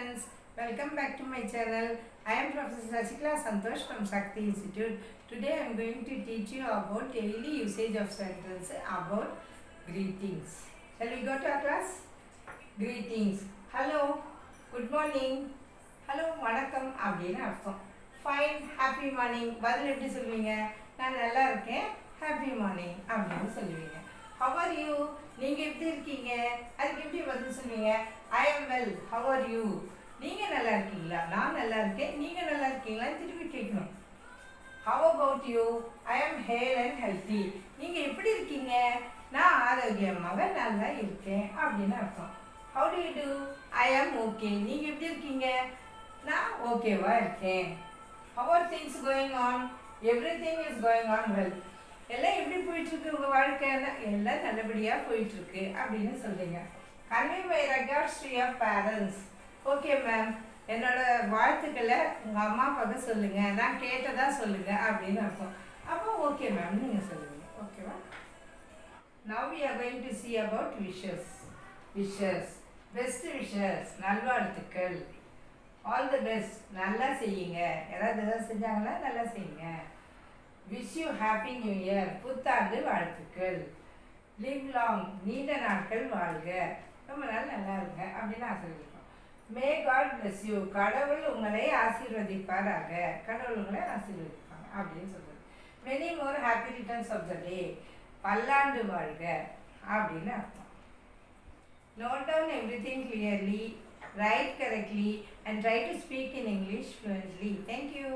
friends, welcome back to my channel. I am Professor Sashikla Santosh from Shakti Institute. Today I am going to teach you about daily usage of sentences about greetings. Shall we go to our class? Greetings. Hello, good morning. Hello, வணக்கம் அப்படின்னு அர்த்தம். Fine, happy morning. பதில் எப்படி சொல்லுவீங்க? நான் நல்லா இருக்கேன். Happy morning அப்படின்னு சொல்லுவீங்க. How are you? நீங்க எப்படி இருக்கீங்க? அதுக்கு எப்படி பதில் சொல்லுவீங்க? I am well. How are you? நீங்க நல்லா இருக்கீங்களா? நான் நல்லா இருக்கேன். நீங்க நல்லா இருக்கீங்களா? திருப்பி கேட்கணும். How about you? I am hale and healthy. நீங்க எப்படி இருக்கீங்க? நான் ஆரோக்கியமாக நல்லா இருக்கேன் அப்படின்னு அர்த்தம். How do you do? I am okay. நீங்க எப்படி இருக்கீங்க? நான் ஓகேவா இருக்கேன். How are things going on? Everything is going on well. எல்லாம் எப்படி போயிட்டுருக்கு உங்கள் வாழ்க்கைன்னா எல்லாம் நல்லபடியாக போயிட்டுருக்கு அப்படின்னு சொல்கிறீங்க. Convey my records to your parents. Okay ma'am, என்னோட வாழ்த்துக்களை உங்கள் அம்மா அப்பாவுக்கு சொல்லுங்கள், நான் கேட்டதா சொல்லுங்கள் அப்படின்னு அர்த்தம். அப்போ ஓகே மேம் நீங்கள் சொல்லுவீங்க. ஓகேவா? Now we are going to see about wishes. Best wishes, நல்வாழ்த்துக்கள். ஆல் தி பெஸ்ட், நல்லா செய்யுங்க. ஏதாவது செஞ்சாங்கன்னா நல்லா செய்யுங்க. Wish you happy new year, புத்தாண்டு வாழ்த்துக்கள். லிவ் லாங், நீண்ட நாட்கள் வாழ்க, ரொம்ப நாள் நல்லா இருங்க அப்படின்னு ஆசீர்வதிப்போம். மே காட் பிளஸ் யூ, கடவுள் உங்களை ஆசீர்வதிப்பாராக, கடவுள் உங்களை ஆசீர்வதிப்பாங்க அப்படின்னு சொல்கிறது. Many more happy returns of the day, பல்லாண்டு வாழ்க அப்படின்னு அர்த்தம். Note down everything clearly, write correctly and try to speak in English fluently. Thank you.